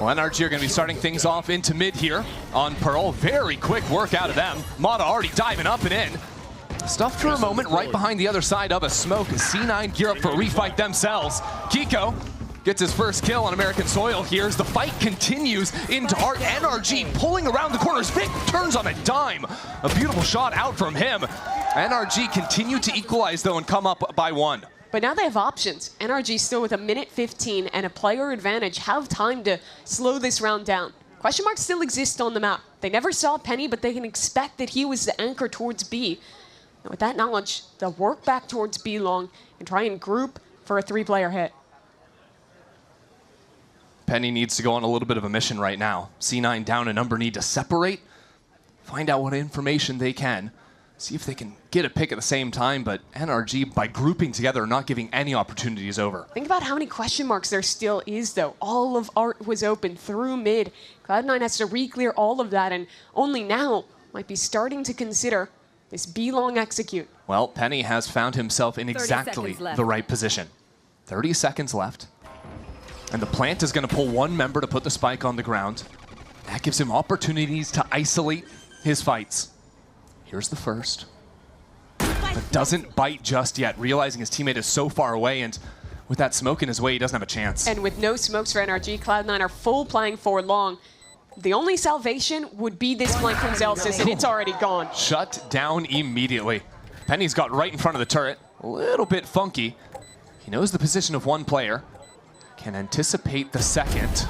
Well, NRG are going to be starting things off into mid here on Pearl. Very quick work out of them. Mata already diving up and in. Stuffed for a moment right behind the other side of a smoke as C9 gear up for a refight themselves. Kiko gets his first kill on American soil here as the fight continues into Art. NRG pulling around the corner. Vic turns on a dime. A beautiful shot out from him. NRG continue to equalize though and come up by 1. But now they have options. NRG still with a minute 15 and a player advantage have time to slow this round down. Question marks still exist on the map. They never saw Penny, but they can expect that he was the anchor towards B. And with that knowledge, they'll work back towards B long and try and group for a 3-player hit. Penny needs to go on a little bit of a mission right now. C9 down a number, need to separate, find out what information they can, see if they can get a pick at the same time, but NRG, by grouping together, are not giving any opportunities over. Think about how many question marks there still is, though. All of Art was open through mid. Cloud9 has to re-clear all of that, and only now might be starting to consider this B-long execute. Well, Penny has found himself in exactly the right position. 30 seconds left. And the plant is going to pull one member to put the spike on the ground. That gives him opportunities to isolate his fights. Here's the first. But doesn't bite just yet, realizing his teammate is so far away, and with that smoke in his way, he doesn't have a chance. And with no smokes for NRG, Cloud9 are full playing for long. The only salvation would be this flank from Zelsis, and it's already gone. Shut down immediately. Penny's got right in front of the turret. A little bit funky. He knows the position of one player. Can anticipate the second.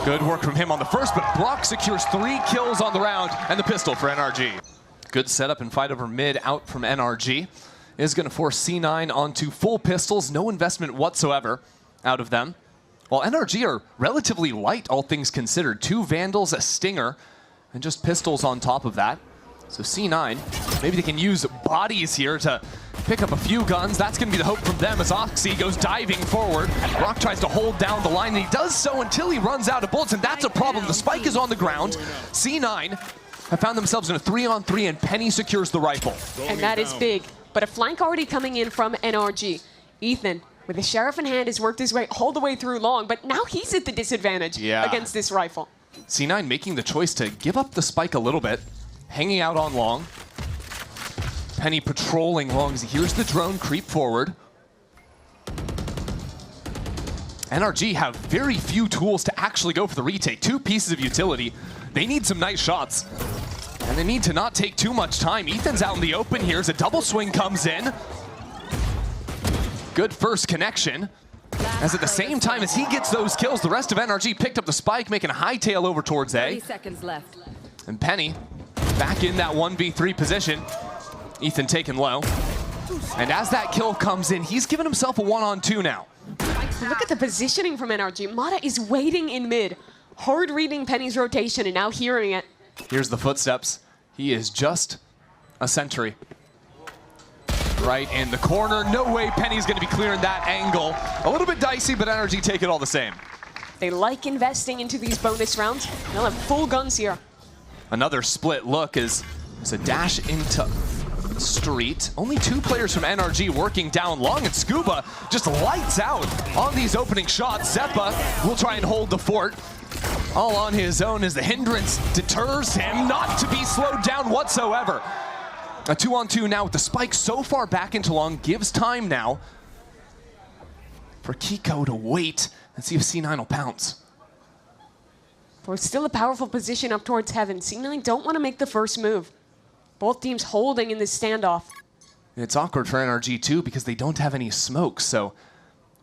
Good work from him on the first, but Brock secures 3 kills on the round and the pistol for NRG. Good setup and fight over mid out from NRG. Is going to force C9 onto full pistols, no investment whatsoever out of them. While NRG are relatively light, all things considered. 2 Vandals, a Stinger, and just pistols on top of that. So C9, maybe they can use bodies here to pick up a few guns. That's going to be the hope from them as Oxy goes diving forward. Brock tries to hold down the line, and he does so until he runs out of bullets, and that's a problem. The spike is on the ground. C9 have found themselves in a 3-on-3, and Penny secures the rifle. And that is big. But a flank already coming in from NRG. Ethan, with the Sheriff in hand, has worked his way all the way through long, but now he's at the disadvantage against this rifle. C9 making the choice to give up the spike a little bit, hanging out on long. Penny patrolling long as he hears the drone creep forward. NRG have very few tools to actually go for the retake. 2 pieces of utility. They need some nice shots. And they need to not take too much time. Ethan's out in the open here as a double swing comes in. Good first connection. As at the same time as he gets those kills, the rest of NRG picked up the spike, making a hightail over towards A. 30 seconds left. And Penny back in that 1v3 position. Ethan taken low. And as that kill comes in, he's given himself a 1-on-2 now. Look at the positioning from NRG. Mata is waiting in mid. Hard reading Penny's rotation and now hearing it. Here's the footsteps. He is just a sentry. Right in the corner. No way Penny's going to be clearing that angle. A little bit dicey, but NRG take it all the same. They like investing into these bonus rounds. They'll have full guns here. Another split look as there's a dash into street. Only 2 players from NRG working down long, and Scuba just lights out on these opening shots. Zeppa will try and hold the fort all on his own as the hindrance deters him not to be slowed down whatsoever. A 2-on-2 now with the spike so far back into long, gives time now for Kiko to wait and see if C9 will pounce. For still a powerful position up towards heaven. C9 don't want to make the first move. Both teams holding in this standoff. It's awkward for NRG too because they don't have any smoke, so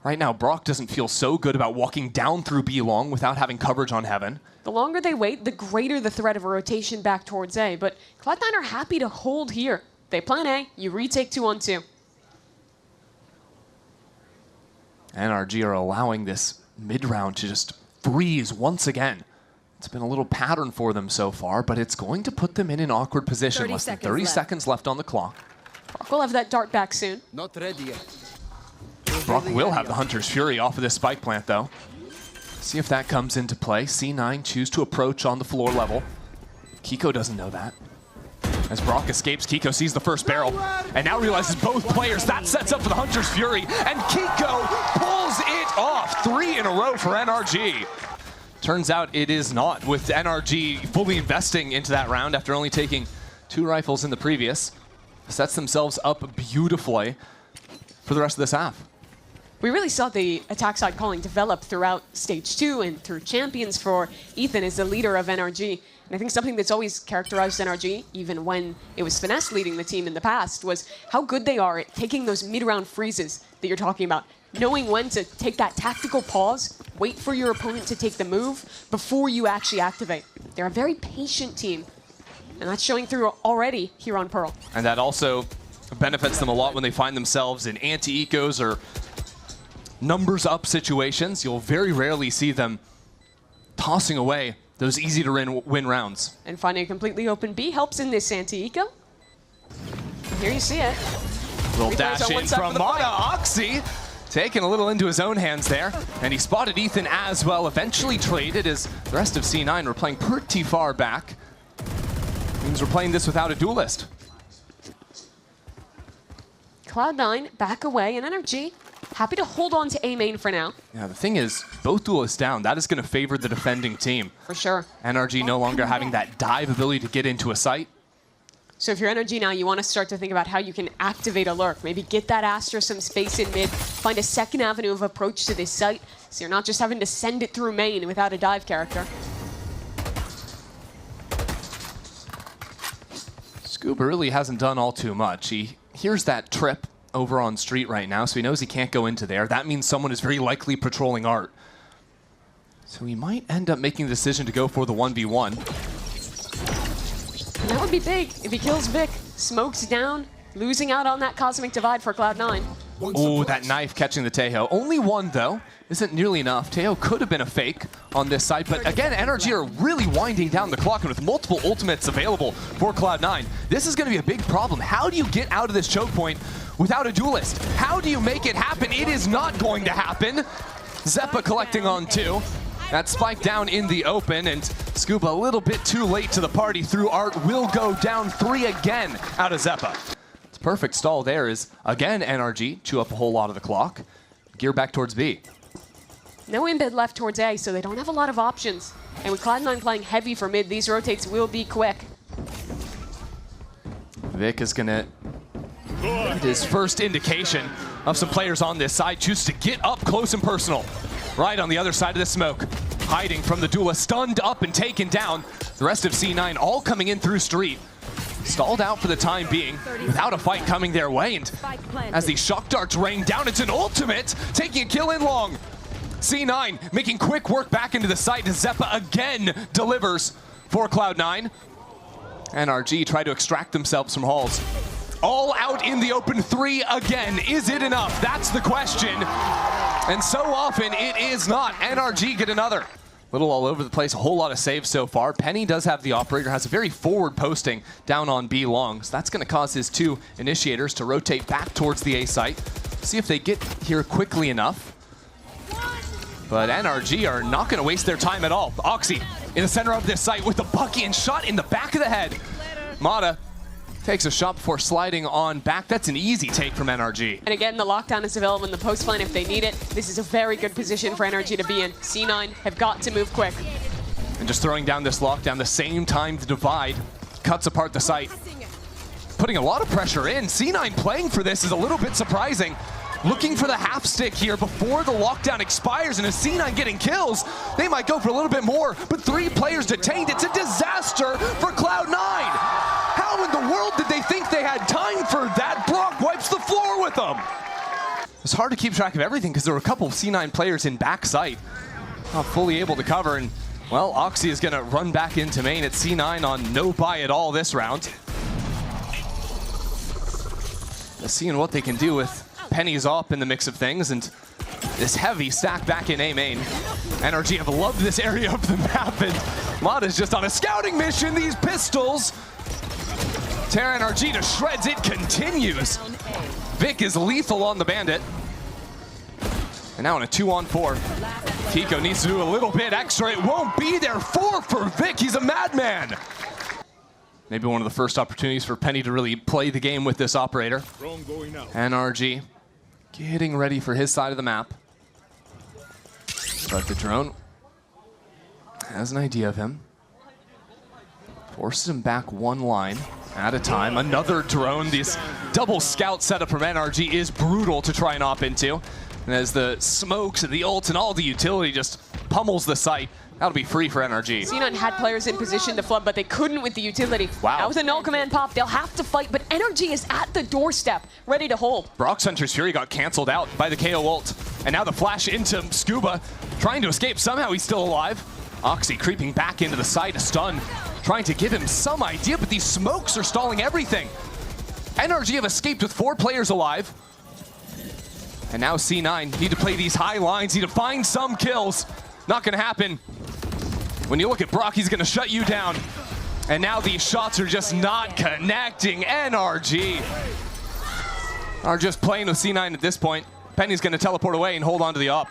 right now Brock doesn't feel so good about walking down through B long without having coverage on heaven. The longer they wait, the greater the threat of a rotation back towards A, but Cloud9 are happy to hold here. They plan A, you retake 2-on-2. NRG are allowing this mid-round to just freeze once again. It's been a little pattern for them so far, but it's going to put them in an awkward position. Less than 30 seconds left on the clock. Brock will have that dart back soon. Not ready yet. Brock will have the Hunter's Fury off of this spike plant, though. See if that comes into play. C9 choose to approach on the floor level. Kiko doesn't know that. As Brock escapes, Kiko sees the first barrel, and now realizes both players. That sets up for the Hunter's Fury, and Kiko pulls it off. 3 in a row for NRG. Turns out it is not, with NRG fully investing into that round after only taking 2 rifles in the previous. Sets themselves up beautifully for the rest of this half. We really saw the attack side calling develop throughout Stage 2 and through Champions for Ethan as the leader of NRG. And I think something that's always characterized NRG, even when it was Finesse leading the team in the past, was how good they are at taking those mid-round freezes that you're talking about. Knowing when to take that tactical pause, wait for your opponent to take the move before you actually activate. They're a very patient team, and that's showing through already here on Pearl. And that also benefits them a lot when they find themselves in anti-ecos or numbers up situations. You'll very rarely see them tossing away those easy to win rounds. And finding a completely open B helps in this anti-eco. Here you see it. Little dash in from Mata. Oxy taking a little into his own hands there. And he spotted Ethan as well. Eventually traded as the rest of C9 were playing pretty far back. Means we're playing this without a duelist. Cloud9 back away, and NRG happy to hold on to A main for now. Yeah, the thing is, both duelists down, that is going to favor the defending team. For sure. NRG no longer having that dive ability to get into a site. So if you're NRG now, you want to start to think about how you can activate a lurk. Maybe get that Astra some space in mid, find a second avenue of approach to this site, so you're not just having to send it through main without a dive character. Scuba really hasn't done all too much. He hears that trip over on street right now, so he knows he can't go into there. That means someone is very likely patrolling Art. So he might end up making the decision to go for the 1v1. And that would be big if he kills Vic. Smokes down, losing out on that Cosmic Divide for Cloud9. Ooh, that knife catching the Tejo. Only one, though. Isn't nearly enough. Tejo could have been a fake on this side, but again, NRG are really winding down the clock, and with multiple ultimates available for Cloud9, this is going to be a big problem. How do you get out of this choke point without a duelist? How do you make it happen? It is not going to happen. Zeppa collecting on 2. That spike down in the open, and Scuba a little bit too late to the party through Art will go down 3 again out of Zeppa. It's perfect stall there is, again, NRG chew up a whole lot of the clock. Gear back towards B. No embed left towards A, so they don't have a lot of options. And with Cloud9 playing heavy for mid, these rotates will be quick. Vic is gonna get his first indication of some players on this side. Chooses to get up close and personal. Right on the other side of the smoke. Hiding from the duelist, stunned up and taken down. The rest of C9 all coming in through street. Stalled out for the time being, without a fight coming their way. And as the shock darts rain down, it's an ultimate, taking a kill in long. C9 making quick work back into the site as Zeppa again delivers for Cloud9. NRG try to extract themselves from halls. All out in the open 3 again. Is it enough? That's the question. And so often it is not. NRG get another. Little all over the place, a whole lot of saves so far. Penny does have the operator, has a very forward posting down on B long. So that's going to cause his 2 initiators to rotate back towards the A site. See if they get here quickly enough. But NRG are not going to waste their time at all. Oxy in the center of this site with the Bucky and shot in the back of the head. Mata takes a shot before sliding on back. That's an easy take from NRG. And again, the lockdown is available in the post lane if they need it. This is a very good position for NRG to be in. C9 have got to move quick. And just throwing down this lockdown, the same time the divide cuts apart the site. Putting a lot of pressure in. C9 playing for this is a little bit surprising. Looking for the half stick here before the lockdown expires, and as C9 getting kills, they might go for a little bit more, but 3 players detained. It's a disaster for Cloud9. How in the world did they think they had time for that? Brock wipes the floor with them. It's hard to keep track of everything because there were a couple of C9 players in back site, not fully able to cover, and well, Oxy is gonna run back into main at C9 on no buy at all this round. Seeing what they can do with Penny's up in the mix of things, and this heavy stack back in A main. NRG have loved this area of the map, and Mata's just on a scouting mission. These pistols tear NRG to shreds. It continues. Vic is lethal on the bandit. And now in a 2-on-4. Kiko needs to do a little bit extra. It won't be there. 4 for Vic. He's a madman. Maybe one of the first opportunities for Penny to really play the game with this operator. NRG getting ready for his side of the map. But the drone has an idea of him. Forces him back one line at a time. Another drone. This double scout setup from NRG is brutal to try and op into. And as the smokes and the ults and all the utility just pummels the site, that'll be free for NRG. C9 had players in position to flood, but they couldn't with the utility. Wow. That was a null command pop. They'll have to fight, but NRG is at the doorstep, ready to hold. Brock's Hunter's Fury got canceled out by the KO ult. And now the flash into Scuba, trying to escape. Somehow he's still alive. Oxy creeping back into the site, a stun, trying to give him some idea, but these smokes are stalling everything. NRG have escaped with 4 players alive. And now C9 need to play these high lines, need to find some kills. Not gonna happen. When you look at Brock, he's gonna shut you down. And now these shots are just not connecting. NRG are just playing with C9 at this point. Penny's gonna teleport away and hold on to the op.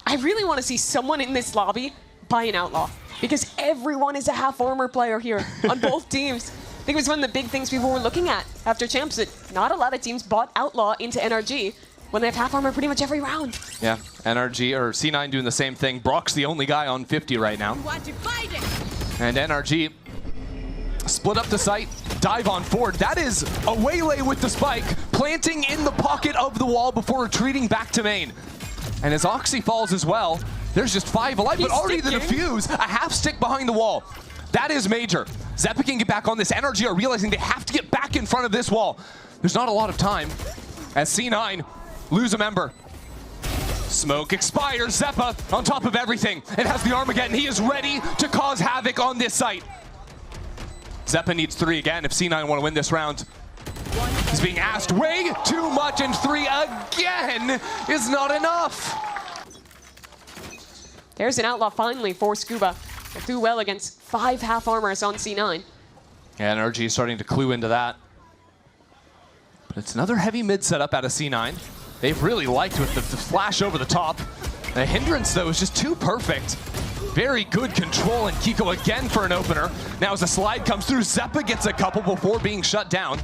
I really want to see someone in this lobby buy an Outlaw, because everyone is a half armor player here on both teams. I think it was one of the big things people were looking at after Champs, that not a lot of teams bought Outlaw into NRG when they have half armor pretty much every round. Yeah, NRG or C9 doing the same thing. Brock's the only guy on 50 right now. And NRG split up the site, dive on forward. That is a waylay with the spike, planting in the pocket of the wall before retreating back to main. And as Oxy falls as well, there's just 5 alive, but already the defuse, a half stick behind the wall. That is major. Zeppa can get back on this. NRG are realizing they have to get back in front of this wall. There's not a lot of time as C9 lose a member. Smoke expires. Zeppa on top of everything. It has the Armageddon. He is ready to cause havoc on this site. Zeppa needs 3 again if C9 want to win this round. He's being asked way too much, and 3 again is not enough. There's an Outlaw finally for Scuba. They do well against 5 half armors on C9. Yeah, NRG is starting to clue into that. But it's another heavy mid setup out of C9. They've really liked with the flash over the top. The hindrance, though, is just too perfect. Very good control, and Kiko again for an opener. Now as the slide comes through, Zeppa gets a couple before being shut down.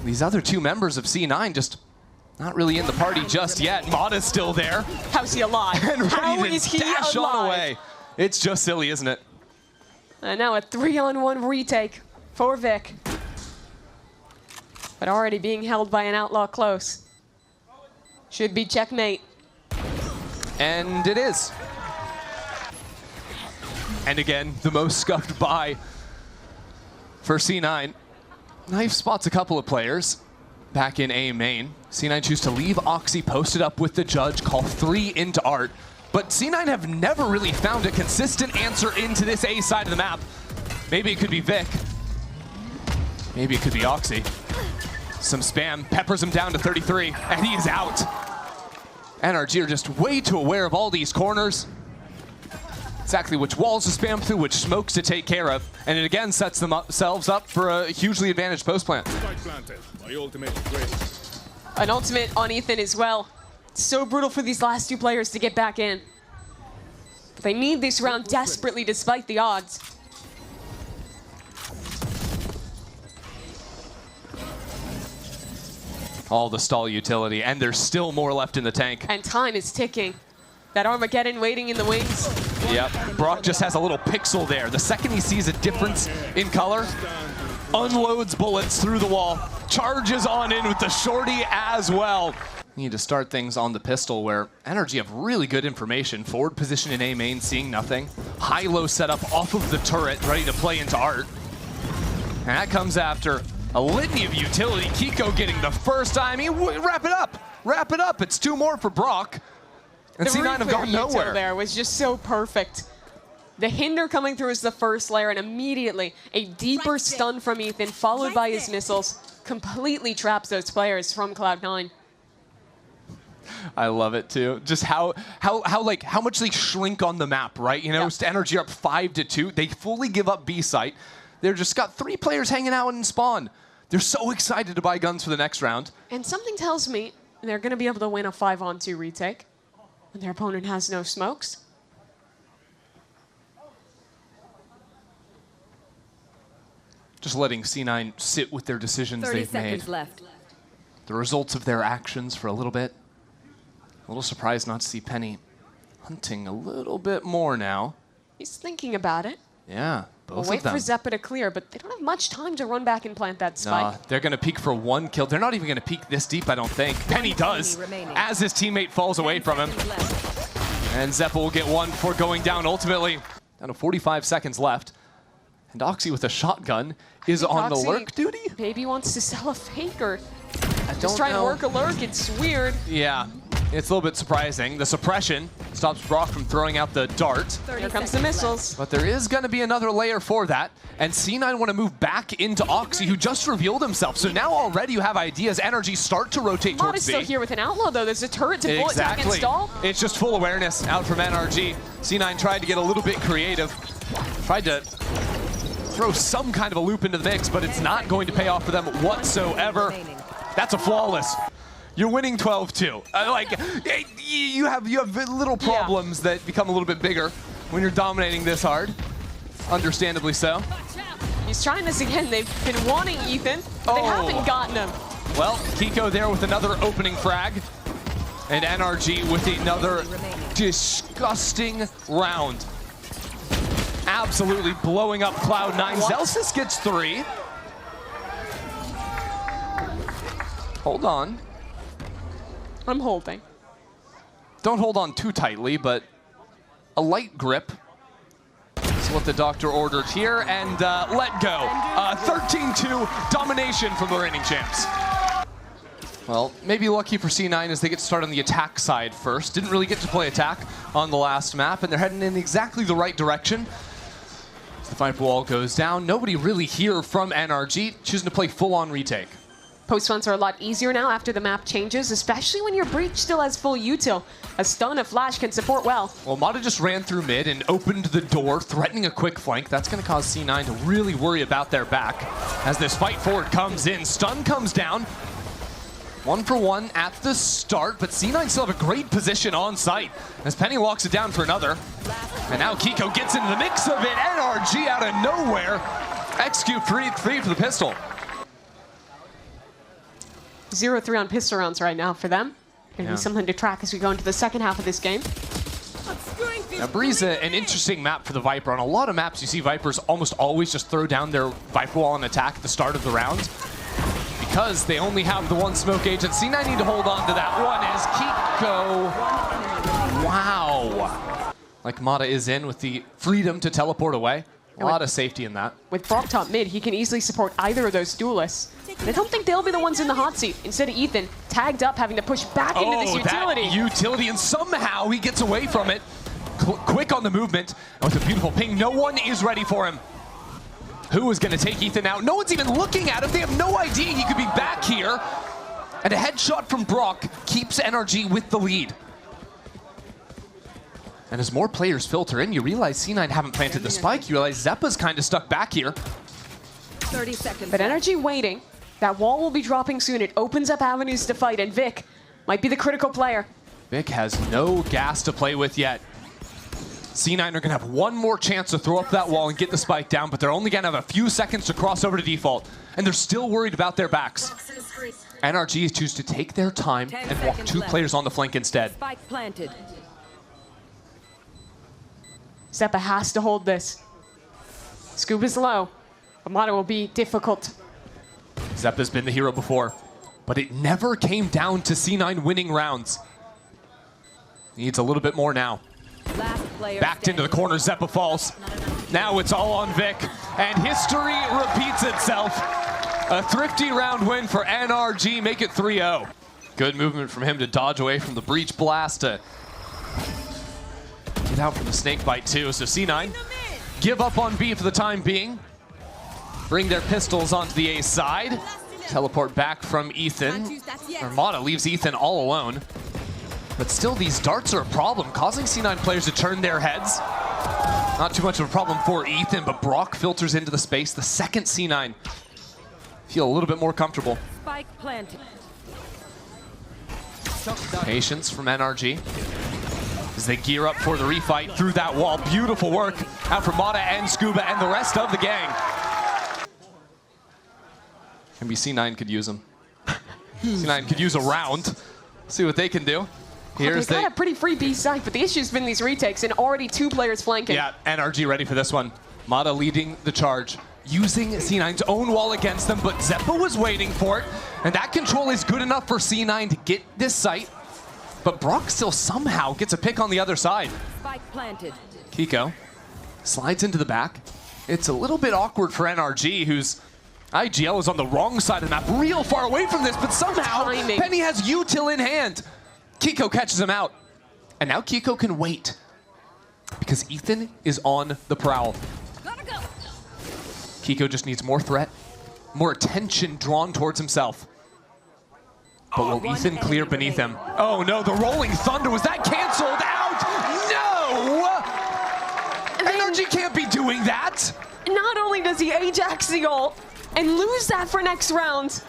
These other 2 members of C9 just not really in the party just yet. Mata's still there. How's he alive? And How ready is to he dash alive? on away. It's just silly, isn't it? And now a 3-on-1 retake for Vic. But already being held by an Outlaw close. Should be checkmate. And it is. And again, the most scuffed by for C9. Knife spots a couple of players back in A main. C9 choose to leave Oxy posted up with the judge, call 3 into Art. But C9 have never really found a consistent answer into this A side of the map. Maybe it could be Vic. Maybe it could be Oxy. Some spam peppers him down to 33, and he is out. NRG are just way too aware of all these corners. Exactly which walls to spam through, which smokes to take care of, and it again sets themselves up for a hugely advantaged post plant. An ultimate on Ethan as well. So brutal for these last 2 players to get back in. They need this round desperately despite the odds. All the stall utility, and there's still more left in the tank. And time is ticking. That Armageddon waiting in the wings. Yep, Brock just has a little pixel there. The second he sees a difference in color, unloads bullets through the wall, charges on in with the shorty as well. Need to start things on the pistol where NRG have really good information. Forward position in A main, seeing nothing. High-low setup off of the turret, ready to play into Art. And that comes after a litany of utility. Kiko getting the first time. Wrap it up. Wrap it up. It's 2 more for Brock. And C9 have gone nowhere. There was just so perfect. The hinder coming through as the first layer, and immediately a deeper stun from Ethan, followed by his missiles, completely traps those players from Cloud9. I love it too. Just how much they shrink on the map, right? You know, Yeah. NRG are up 5-2. They fully give up B site. They're just got 3 players hanging out in spawn. They're so excited to buy guns for the next round. And something tells me they're going to be able to win a 5-on-2 retake when their opponent has no smokes. Just letting C9 sit with their decisions 30 they've seconds made. left. The results of their actions for a little bit. A little surprised not to see Penny hunting a little bit more now. He's thinking about it. Yeah, both We'll wait of them. for Zeppa to clear, but they don't have much time to run back and plant that spike. Nah, they're going to peek for 1 kill. They're not even going to peek this deep, I don't think. Penny does, as his teammate falls away from him. And Zeppa will get 1 before going down ultimately. Down to 45 seconds left. And Oxy with a shotgun is on the lurk duty? Maybe wants to sell a fake or I just try and work a lurk. It's weird. Yeah, it's a little bit surprising. The suppression stops Brock from throwing out the dart. Here comes the missiles. But there is going to be another layer for that. And C9 want to move back into Oxy, who just revealed himself. So now already you have ideas. NRG start to rotate Mod towards is still B. here with an outlaw, though. There's a turret to bullet tag Exactly. install. It's just full awareness out from NRG. C9 tried to get a little bit creative. Tried to throw some kind of a loop into the mix, but it's not going to pay off for them whatsoever. That's a flawless. You're winning 12-2. You have little problems that become a little bit bigger when you're dominating this hard. Understandably so. He's trying this again. They've been wanting Ethan, but they haven't gotten him. Well, Kiko there with another opening frag. And NRG with another disgusting round. Absolutely blowing up Cloud9. Zelsis gets 3. Hold on. I'm holding. Don't hold on too tightly, but a light grip is what the doctor ordered here, and let go. 13-2 domination from the reigning champs. Well, maybe lucky for C9 as they get to start on the attack side first. Didn't really get to play attack on the last map, and they're heading in exactly the right direction. As the Viper wall goes down, nobody really here from NRG, choosing to play full-on retake. Post-runs are a lot easier now after the map changes, especially when your breach still has full util. A stun, a flash can support well. Well, Mata just ran through mid and opened the door, threatening a quick flank. That's going to cause C9 to really worry about their back. As this fight forward comes in, stun comes down. 1 for 1 at the start, but C9 still have a great position on site as Penny locks it down for another. And now Kiko gets into the mix of it. NRG out of nowhere. Execute 3 for the pistol. 0-3 on pistol rounds right now for them. Gonna be something to track as we go into the second half of this game. Now, Bree's an interesting map for the Viper. On a lot of maps, you see Vipers almost always just throw down their Viper wall and attack at the start of the round. Because they only have the 1 smoke agent. C9 need to hold on to that one as Kiko. Wow. Like Mata is in with the freedom to teleport away. A lot of safety in that. With Brock top mid, he can easily support either of those duelists. I don't think they'll be the ones in the hot seat. Instead of Ethan, tagged up, having to push back into this utility. That utility, and somehow he gets away from it. Quick on the movement, and with a beautiful ping, no one is ready for him. Who is going to take Ethan out? No one's even looking at him. They have no idea he could be back here. And a headshot from Brock keeps NRG with the lead. And as more players filter in, you realize C9 haven't planted the spike. You realize Zeppa's kind of stuck back here. 30 seconds. But NRG waiting. That wall will be dropping soon. It opens up avenues to fight, and Vic might be the critical player. Vic has no gas to play with yet. C9 are going to have one more chance to throw up that wall and get the spike down, but they're only going to have a few seconds to cross over to default. And they're still worried about their backs. NRG choose to take their time and walk 2 players on the flank instead. Spike planted. Zeppa has to hold this. Scoop is low. Amada will be difficult. Zeppa's been the hero before, but it never came down to C9 winning rounds. Needs a little bit more now. Backed into the corner, Zeppa falls. Now it's all on Vic, and history repeats itself. A thrifty round win for NRG, make it 3-0. Good movement from him to dodge away from the breach blast, to get out from the snake bite too. So C9 give up on B for the time being. Bring their pistols onto the A side. Teleport back from Ethan. Armada leaves Ethan all alone. But still, these darts are a problem, causing C9 players to turn their heads. Not too much of a problem for Ethan, but Brock filters into the space. The second C9 feel a little bit more comfortable. Spike planted. Patience from NRG as they gear up for the refight through that wall. Beautiful work out from Mata and Scuba and the rest of the gang. Maybe C9 could use them. C9 could use a round. See what they can do. Here's they got a pretty free B side, but the issue's been these retakes and already 2 players flanking. Yeah, NRG ready for this one. Mata leading the charge, using C9's own wall against them, but Zeppo was waiting for it, and that control is good enough for C9 to get this site, but Brock still somehow gets a pick on the other side. Spike planted. Kiko slides into the back. It's a little bit awkward for NRG, whose IGL is on the wrong side of the map, real far away from this, but somehow Timing. Penny has util in hand. Kiko catches him out, and now Kiko can wait because Ethan is on the prowl. Gotta go. Kiko just needs more threat, more attention drawn towards himself. But will Ethan clear beneath him? Oh no, the Rolling Thunder, was that canceled out? No! NRG can't be doing that! Not only does he Ajax the ult and lose that for next round,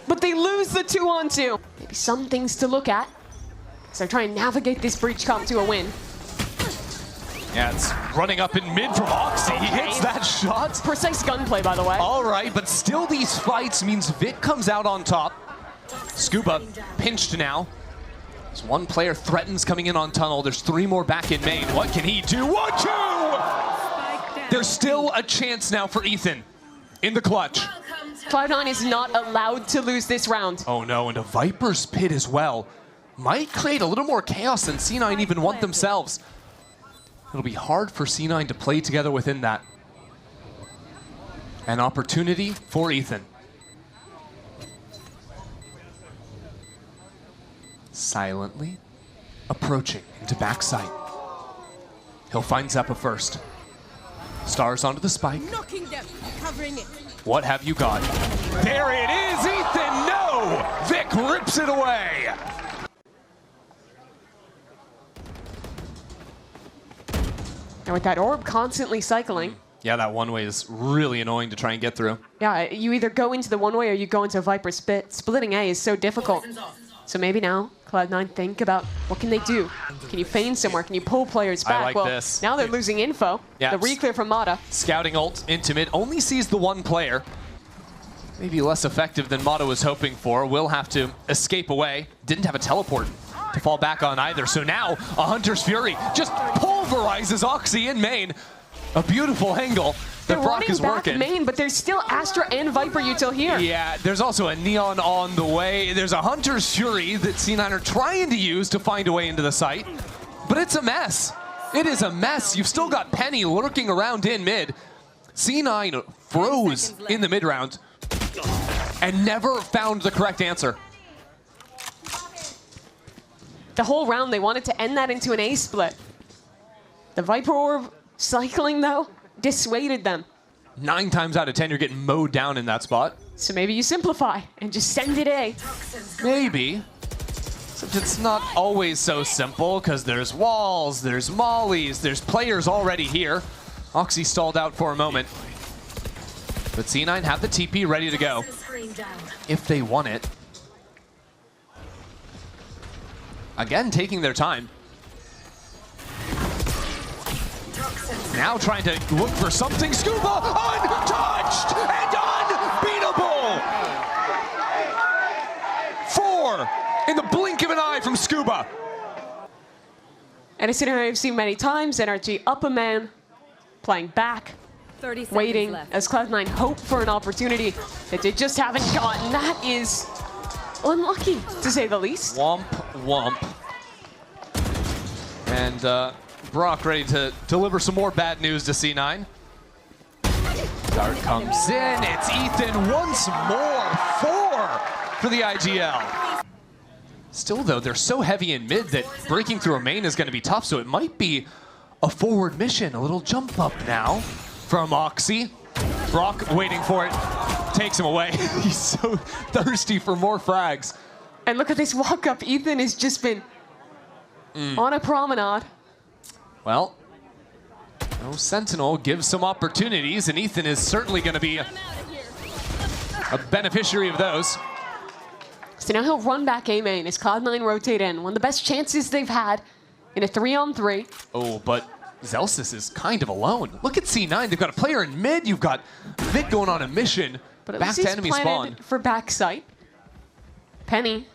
but they lose the 2-on-2. Maybe some things to look at. So try and navigate this breach comp to a win. Yeah, it's running up in mid from Oxy. He hits that shot. Precise gunplay, by the way. All right, but still these fights means Vic comes out on top. Scuba pinched now. As one player threatens coming in on tunnel. There's 3 more back in main. What can he do? 1-2! There's still a chance now for Ethan in the clutch. Cloud9 is not allowed to lose this round. Oh no, and a Viper's Pit as well. Might create a little more chaos than C9 even want themselves. It'll be hard for C9 to play together within that. An opportunity for Ethan. Silently approaching into backside. He'll find Zeppa first. Stars onto the spike. Knocking them. Covering it. What have you got? There it is, Ethan, no! Vic rips it away. And with that orb constantly cycling, Yeah, that one way is really annoying to try and get through. yeah, you either go into the one way or you go into a Viper spit. Splitting A is so difficult. So maybe now, Cloud9 think about what can they do? Can you feign somewhere? Can you pull players back? I like well, this. now they're losing info. Yeah. The reclear from Mata. Scouting ult into mid, only sees the one player. Maybe less effective than Mata was hoping for. Will have to escape away. Didn't have a teleport to fall back on either. So now, a Hunter's Fury just pulverizes Oxy in main. A beautiful angle that They're Brock running is back working. main, but there's still Astra and Viper util here. Yeah, there's also a Neon on the way. There's a Hunter's Fury that C9 are trying to use to find a way into the site. But it's a mess. It is a mess. You've still got Penny lurking around in mid. C9 froze in the mid round and never found the correct answer. The whole round, they wanted to end that into an A split. The Viper orb cycling, though, dissuaded them. 9 times out of 10, you're getting mowed down in that spot. So maybe you simplify and just send it A. Maybe. Except it's not always so simple, because there's walls, there's mollies, there's players already here. Oxy stalled out for a moment. But C9 have the TP ready to go, if they want it. Again, taking their time. Now trying to look for something. Scuba, untouched and unbeatable! 4 in the blink of an eye from Scuba. And a scenario I've seen many times, NRG up a man, playing back, 30 seconds waiting left. as Cloud9 hope for an opportunity that they just haven't gotten. That is unlucky, to say the least. Womp, womp. And Brock ready to deliver some more bad news to C9. Dart comes in, it's Ethan once more. 4 for the IGL. Still though, they're so heavy in mid that breaking through a main is gonna be tough, so it might be a forward mission. A little jump up now from Oxy. Brock waiting for it, takes him away. He's so thirsty for more frags. And look at this walk up. Ethan has just been on a promenade. Well, no Sentinel gives some opportunities, and Ethan is certainly going to be a beneficiary of those. So now he'll run back A main as Cloud9 rotate in. One of the best chances they've had in a 3-on-3. Oh, but Zelsis is kind of alone. Look at C9. They've got a player in mid. You've got Vic going on a mission But at back least to he's enemy planted spawn. for backside. Penny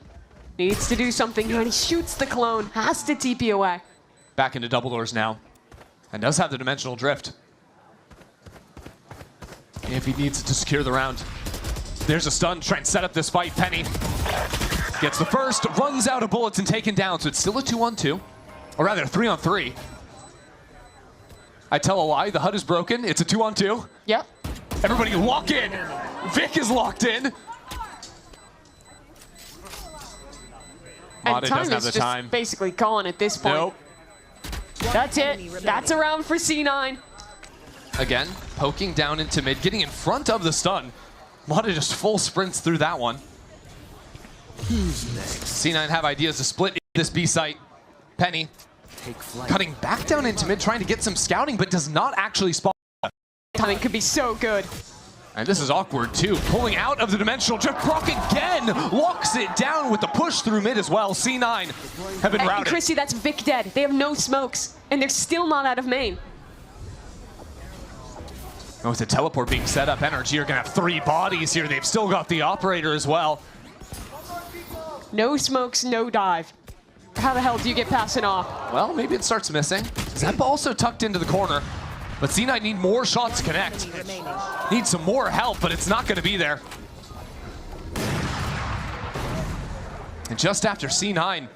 Needs to do something here, and he shoots the clone. Has to TP away. Back into double doors now. And does have the dimensional drift. If he needs to secure the round. There's a stun, trying to set up this fight. Penny gets the first, runs out of bullets and taken down. So it's still a 2-on-2, or rather a 3-on-3. I tell a lie, the HUD is broken. It's a 2-on-2. Yep. Everybody lock in. Vic is locked in. Mata doesn't have the time. Basically gone at this point. Nope. That's it. That's a round for C9. Again, poking down into mid, getting in front of the stun. Mata just full sprints through that one. Who's next? C9 have ideas to split this B site. Penny cutting back down into mid, trying to get some scouting, but does not actually spot. Timing could be so good. And this is awkward too. Pulling out of the dimensional drift. Brock again locks it down with the push through mid as well. C9 have been routed. Chrissy, that's Vic dead. They have no smokes, and they're still not out of main. Oh, with the teleport being set up, NRG are gonna have 3 bodies here. They've still got the operator as well. No smokes, no dive. How the hell do you get past it off? Well, maybe it starts missing. Zep also tucked into the corner. But C9 need more shots to connect. Need some more help, but it's not going to be there. And just after C9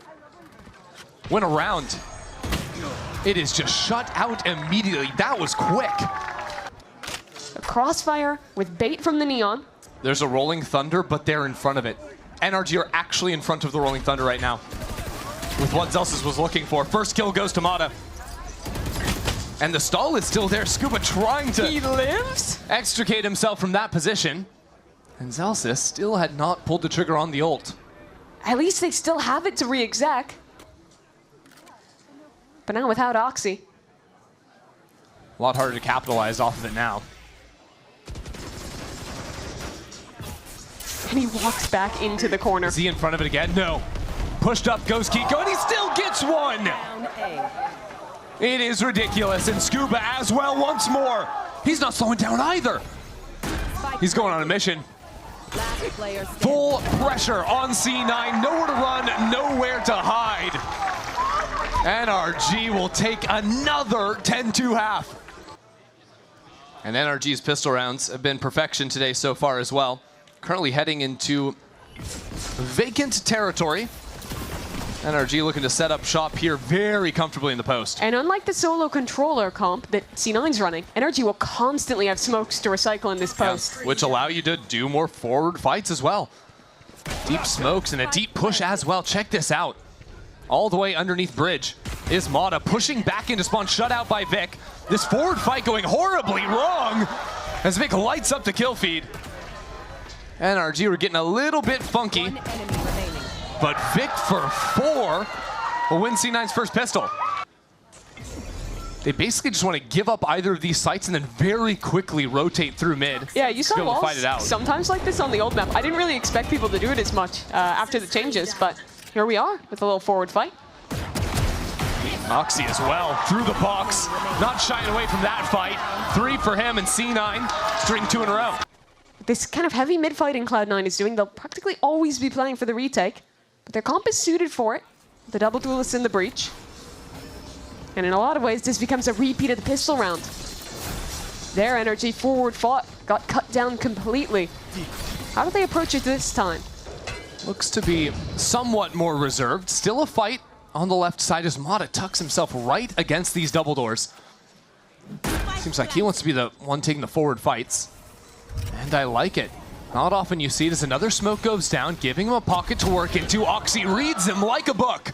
went around, it is just shut out immediately. That was quick. A crossfire with bait from the Neon. There's a Rolling Thunder, but they're in front of it. NRG are actually in front of the Rolling Thunder right now with what Zelsis was looking for. First kill goes to Mata. And the stall is still there. Scuba trying to He lives? extricate himself from that position. And Zelsis still had not pulled the trigger on the ult. At least they still have it to re-exec. But now without Oxy. A lot harder to capitalize off of it now. And he walks back into the corner. Is he in front of it again? No. Pushed up goes Kiko, and he still gets one! It is ridiculous, and Scuba as well once more. He's not slowing down either. He's going on a mission. Full pressure on C9, nowhere to run, nowhere to hide. NRG will take another 10-2 half. And NRG's pistol rounds have been perfection today so far as well. Currently heading into vacant territory. NRG looking to set up shop here very comfortably in the post. And unlike the solo controller comp that C9's running, NRG will constantly have smokes to recycle in this post. Yeah, which allow you to do more forward fights as well. Deep smokes and a deep push as well. Check this out. All the way underneath bridge is Mata pushing back into spawn, shut out by Vic. This forward fight going horribly wrong as Vic lights up the kill feed. NRG were getting a little bit funky. But Vic for 4 will win C9's first pistol. They basically just want to give up either of these sites and then very quickly rotate through mid. Yeah, you saw walls fight it out. sometimes like this on the old map. I didn't really expect people to do it as much after the changes, but here we are with a little forward fight. Oxy as well, through the box. Not shying away from that fight. 3 for him and C9, string 2 in a row. This kind of heavy mid-fighting Cloud9 is doing, they'll practically always be playing for the retake. But their comp is suited for it. The double duelists in the breach. And in a lot of ways, this becomes a repeat of the pistol round. Their NRG forward fought, got cut down completely. How do they approach it this time? Looks to be somewhat more reserved. Still a fight on the left side as Mata tucks himself right against these double doors. Seems like he wants to be the one taking the forward fights. And I like it. Not often you see it as another smoke goes down, giving him a pocket to work into. Oxy reads him like a book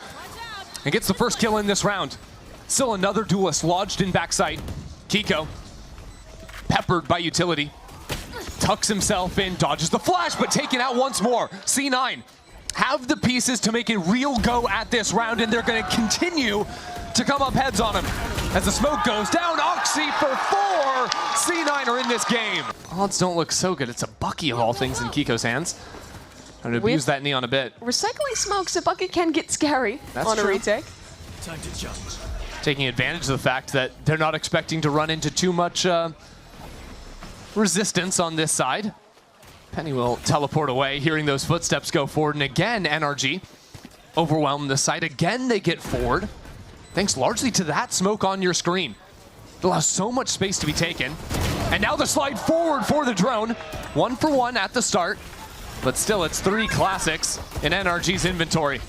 and gets the first kill in this round. Still another duelist lodged in backside. Kiko, peppered by utility, tucks himself in, dodges the flash, but taken out once more. C9 have the pieces to make a real go at this round, and they're going to continue to come up heads on him. As the smoke goes down, Oxy for 4. C9 are in this game. Odds don't look so good. It's a Bucky of all things in Kiko's hands. I'm going to abuse that Neon a bit. Recycling smokes, a bucket can get scary on a retake. Time to jump. Taking advantage of the fact that they're not expecting to run into too much resistance on this side. Penny will teleport away, hearing those footsteps go forward. And again, NRG overwhelm the site. Again, they get forward, thanks largely to that smoke on your screen. It allows so much space to be taken. And now the slide forward for the drone. 1 for 1 at the start, but still it's 3 classics in NRG's inventory.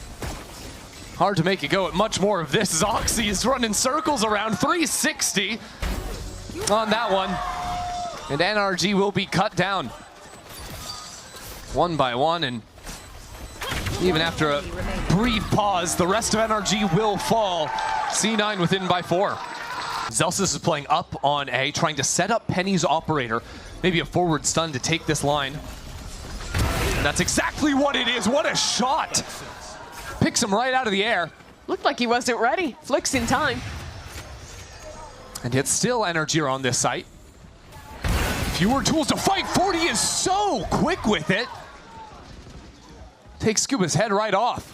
Hard to make it go at much more of this. Oxy is running circles around 360 on that one. And NRG will be cut down 1 by 1, and even after a brief pause, the rest of NRG will fall. C9 within by 4. Zelsis is playing up on A, trying to set up Penny's operator. Maybe a forward stun to take this line. And that's exactly what it is. What a shot! Picks him right out of the air. Looked like he wasn't ready. Flicks in time. And yet still NRG are on this site. Fewer tools to fight. 40 is so quick with it. Takes Scuba's head right off.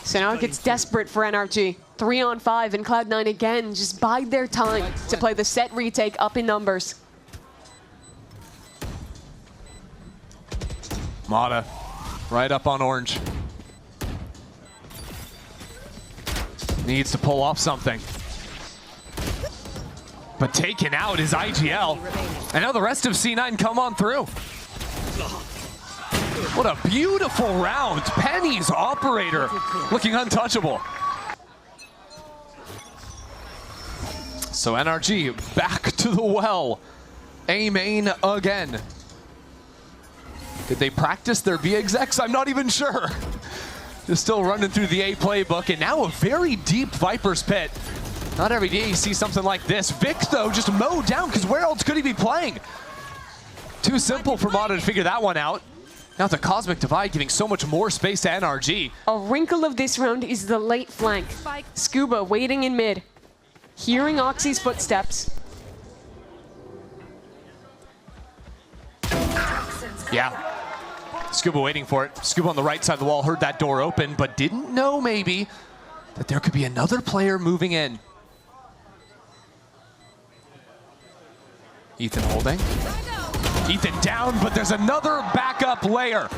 So now it gets desperate for NRG. 3 on 5, and Cloud9 again just bide their time to play the set retake up in numbers. Mata right up on orange. Needs to pull off something. But taken out is IGL. And now the rest of C9 come on through. What a beautiful round. Penny's operator looking untouchable. So NRG back to the well. A main again. Did they practice their B execs? I'm not even sure. They're still running through the A playbook, and now a very deep Viper's Pit. Not every day you see something like this. Vic, though, just mowed down, because where else could he be playing? Too simple for Mata to figure that one out. Now the Cosmic Divide giving so much more space to NRG. A wrinkle of this round is the late flank. Scuba waiting in mid, hearing Oxy's footsteps. Yeah. Scuba waiting for it. Scuba on the right side of the wall heard that door open, but didn't know maybe that there could be another player moving in. Ethan holding. Ethan down, but there's another backup layer.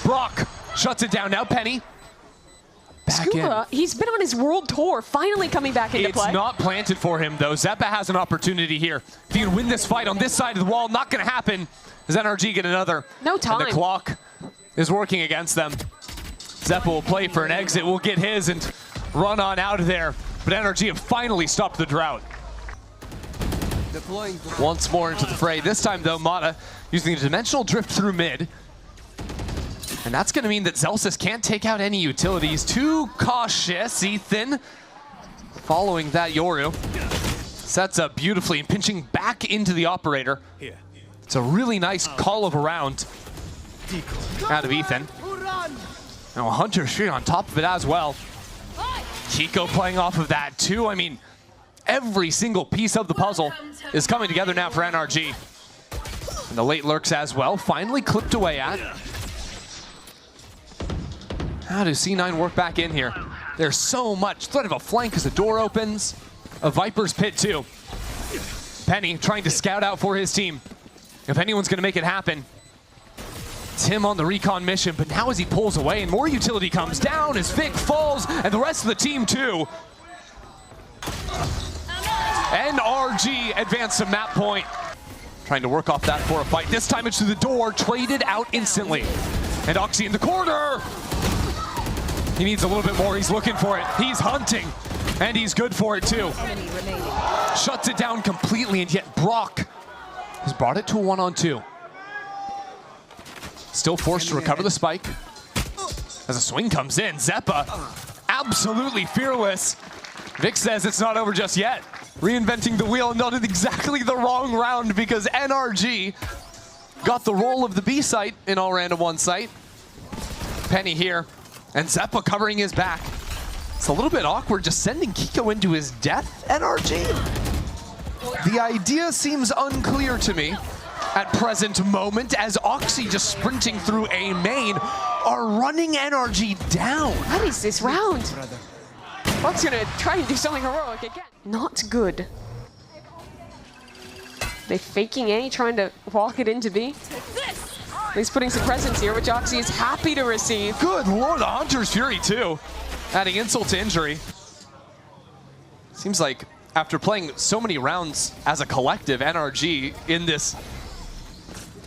Brock shuts it down. Now Penny. Back Scuba, in. he's been on his world tour, finally coming back into play. It's not planted for him, though. Zeppa has an opportunity here. If he can win this fight on this side of the wall, not going to happen. Does NRG get another? No time. And the clock is working against them. Zeppa will play for an exit, will get his and run on out of there. But NRG have finally stopped the drought. Once more into the fray. This time, though, Mata using a dimensional drift through mid. And that's going to mean that Zelsis can't take out any utilities. Too cautious, Ethan. Following that, Yoru sets up beautifully and pinching back into the operator. It's a really nice call of a round out of Ethan. Now Hunter straight on top of it as well. Kiko playing off of that too. I mean, every single piece of the puzzle is coming together now for NRG. And the late lurks as well, finally clipped away at. How does C9 work back in here? There's so much threat of a flank as the door opens. A Viper's Pit too. Penny trying to scout out for his team. If anyone's gonna make it happen, it's him on the recon mission, but now as he pulls away and more utility comes down as Vic falls and the rest of the team too. NRG advance to map point. Trying to work off that for a fight. This time it's to the door, traded out instantly. And Oxy in the corner. He needs a little bit more, he's looking for it. He's hunting, and he's good for it too. Shuts it down completely, and yet Brock has brought it to a 1-on-2. Still forced to recover the spike. As a swing comes in, Zeppa absolutely fearless. Vic says it's not over just yet. Reinventing the wheel, and not in exactly the wrong round because NRG got the role of the B site in all random one site. Penny here, and Zeppa covering his back. It's a little bit awkward just sending Kiko into his death, NRG. The idea seems unclear to me at present moment as Oxy just sprinting through A main are running NRG down. What is this round? Brock's gonna try and do something heroic again. Not good. They faking A, trying to walk it into B. He's putting some presence here, which Oxy is happy to receive. Good lord, the Hunter's Fury too. Adding insult to injury. Seems like after playing so many rounds as a collective, NRG in this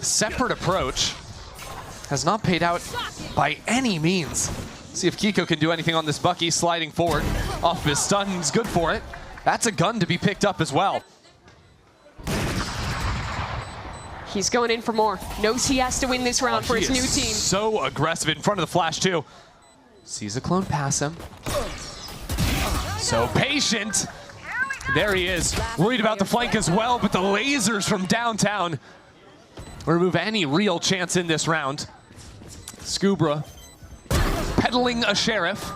separate approach has not paid out by any means. See if Kiko can do anything on this Bucky, sliding forward off his stun. He's good for it. That's a gun to be picked up as well. He's going in for more. Knows he has to win this round for his new team. So aggressive in front of the flash too. Sees a clone pass him. So patient. There he is. Worried about the flank as well, but the lasers from downtown remove any real chance in this round. Scubra peddling a sheriff.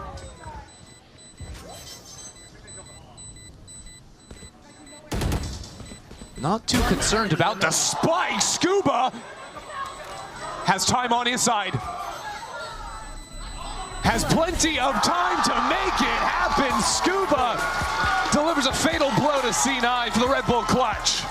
Not too concerned about the spike. Scuba has time on his side. Has plenty of time to make it happen. Scuba delivers a fatal blow to C9 for the Red Bull clutch.